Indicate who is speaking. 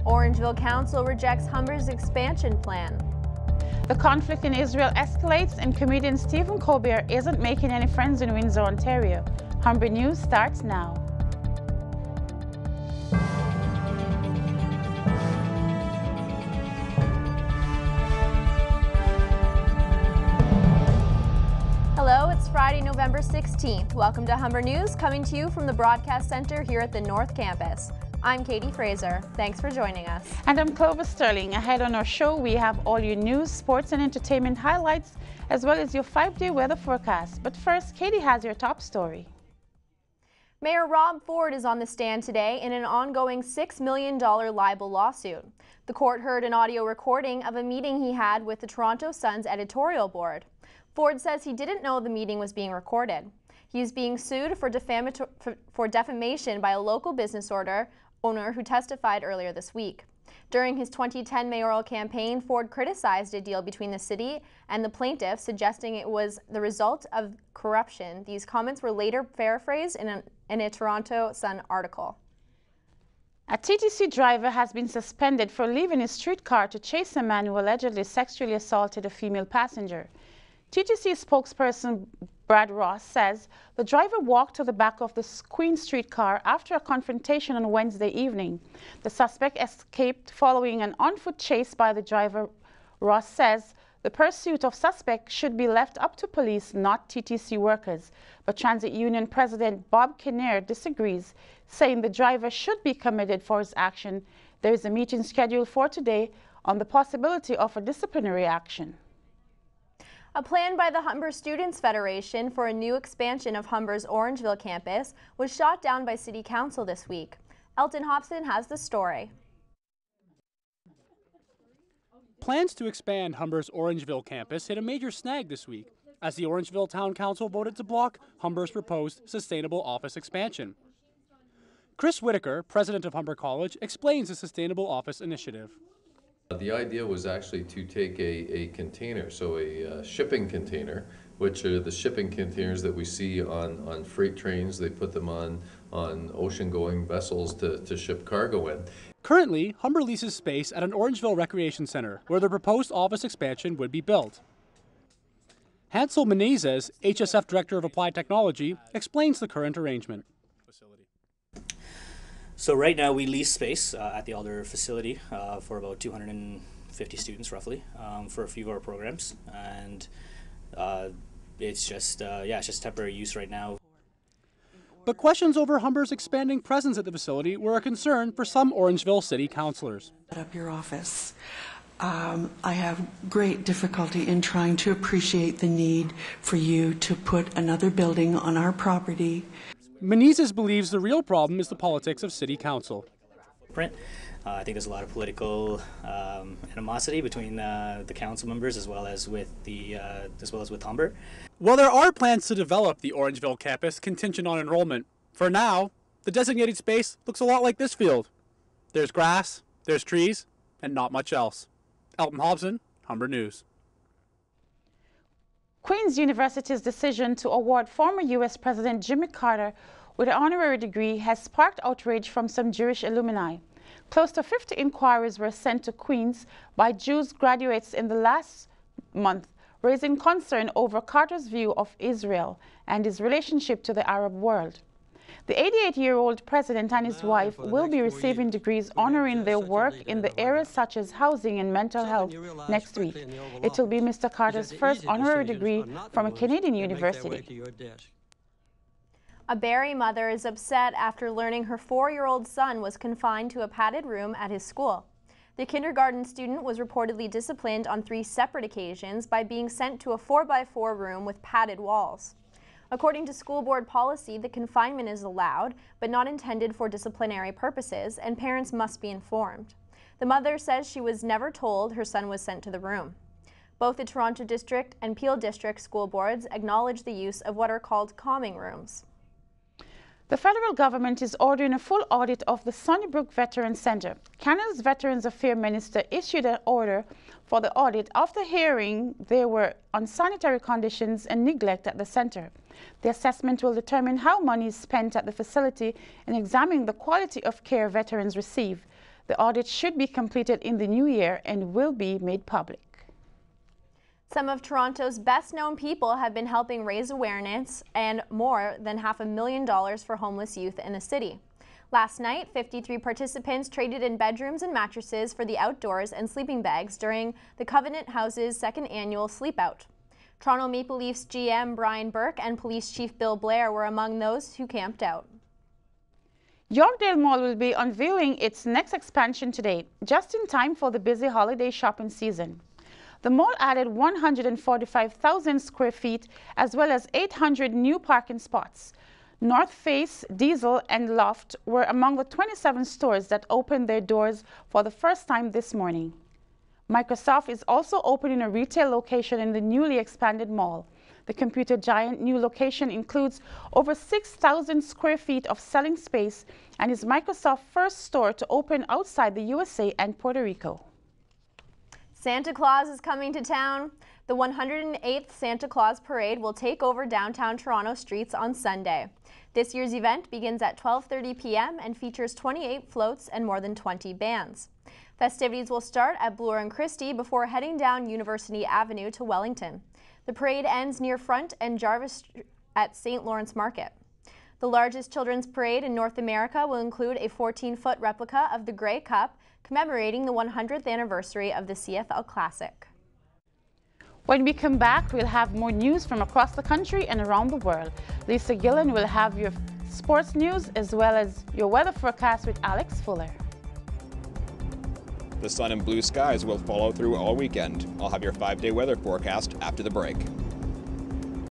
Speaker 1: Orangeville Council rejects Humber's expansion plan.
Speaker 2: The conflict in Israel escalates and comedian Stephen Colbert isn't making any friends in Windsor, Ontario. Humber News starts now.
Speaker 1: Hello, it's Friday, November 16th. Welcome to Humber News, coming to you from the Broadcast Center here at the North Campus. I'm Kaitie Fraser. Thanks for joining us.
Speaker 2: And I'm Clover Sterling. Ahead on our show, we have all your news, sports, and entertainment highlights, as well as your 5-day weather forecast. But first, Katie has your top story.
Speaker 1: Mayor Rob Ford is on the stand today in an ongoing $6 million libel lawsuit. The court heard an audio recording of a meeting he had with the Toronto Sun's editorial board. Ford says he didn't know the meeting was being recorded. He is being sued for defamation by a local business owner who testified earlier this week. During his 2010 mayoral campaign, Ford criticized a deal between the city and the plaintiff, suggesting it was the result of corruption. These comments were later paraphrased in a Toronto Sun article.
Speaker 2: A TTC driver has been suspended for leaving his streetcar to chase a man who allegedly sexually assaulted a female passenger. TTC spokesperson Brad Ross says the driver walked to the back of the Queen Street car after a confrontation on Wednesday evening. The suspect escaped following an on-foot chase by the driver. Ross says the pursuit of suspects should be left up to police, not TTC workers. But Transit Union President Bob Kinnear disagrees, saying the driver should be committed for his action. There is a meeting scheduled for today on the possibility of a disciplinary action.
Speaker 1: A plan by the Humber Students Federation for a new expansion of Humber's Orangeville campus was shot down by City Council this week. Elton Hobson has the story.
Speaker 3: Plans to expand Humber's Orangeville campus hit a major snag this week as the Orangeville Town Council voted to block Humber's proposed sustainable office expansion. Chris Whitaker, president of Humber College, explains the sustainable office initiative.
Speaker 4: The idea was actually to take a container, so a shipping container, which are the shipping containers that we see on freight trains. They put them on ocean-going vessels to ship cargo in.
Speaker 3: Currently, Humber leases space at an Orangeville Recreation Center where the proposed office expansion would be built. Hansel Menezes, HSF Director of Applied Technology, explains the current arrangement.
Speaker 5: So right now we lease space at the Alder facility for about 250 students roughly for a few of our programs, and it's just temporary use right now.
Speaker 3: But questions over Humber's expanding presence at the facility were a concern for some Orangeville city councillors.
Speaker 6: Set up your office. I have great difficulty in trying to appreciate the need for you to put another building on our property.
Speaker 3: Menezes believes the real problem is the politics of city council.
Speaker 5: I think there's a lot of political animosity between the council members as well as with Humber.
Speaker 3: Well, there are plans to develop the Orangeville campus contingent on enrollment. For now, the designated space looks a lot like this field. There's grass, there's trees, and not much else. Elton Hobson, Humber News.
Speaker 2: Queen's University's decision to award former U.S. President Jimmy Carter with an honorary degree has sparked outrage from some Jewish alumni. Close to 50 inquiries were sent to Queen's by Jews graduates in the last month, raising concern over Carter's view of Israel and his relationship to the Arab world. The 88-year-old president and his wife will be receiving degrees honoring their work in the areas such as housing and mental health next week. It will be Mr. Carter's first honorary degree from a Canadian university.
Speaker 1: A Barrie mother is upset after learning her 4-year-old son was confined to a padded room at his school. The kindergarten student was reportedly disciplined on 3 separate occasions by being sent to a 4x4 room with padded walls. According to school board policy, the confinement is allowed, but not intended for disciplinary purposes, and parents must be informed. The mother says she was never told her son was sent to the room. Both the Toronto District and Peel District school boards acknowledge the use of what are called calming rooms.
Speaker 2: The federal government is ordering a full audit of the Sunnybrook Veterans Centre. Canada's Veterans Affairs Minister issued an order for the audit after hearing there were unsanitary conditions and neglect at the centre. The assessment will determine how money is spent at the facility and examine the quality of care veterans receive. The audit should be completed in the new year and will be made public.
Speaker 1: Some of Toronto's best-known people have been helping raise awareness and more than $500,000 for homeless youth in the city. Last night, 53 participants traded in bedrooms and mattresses for the outdoors and sleeping bags during the Covenant House's second annual Sleep Out. Toronto Maple Leafs GM Brian Burke and Police Chief Bill Blair were among those who camped out.
Speaker 2: Yorkdale Mall will be unveiling its next expansion today, just in time for the busy holiday shopping season. The mall added 145,000 square feet as well as 800 new parking spots. North Face, Diesel, and Loft were among the 27 stores that opened their doors for the first time this morning. Microsoft is also opening a retail location in the newly expanded mall. The computer giant new location includes over 6,000 square feet of selling space and is Microsoft's first store to open outside the USA and Puerto Rico.
Speaker 1: Santa Claus is coming to town. The 108th Santa Claus Parade will take over downtown Toronto streets on Sunday. This year's event begins at 12:30 p.m. and features 28 floats and more than 20 bands. Festivities will start at Bloor and Christie before heading down University Avenue to Wellington. The parade ends near Front and Jarvis at St. Lawrence Market. The largest children's parade in North America will include a 14-foot replica of the Grey Cup, commemorating the 100th anniversary of the CFL Classic.
Speaker 2: When we come back, we'll have more news from across the country and around the world. Lisa Gillen will have your sports news as well as your weather forecast with Alex Fuller.
Speaker 7: The sun and blue skies will follow through all weekend. I'll have your 5-day weather forecast after the break.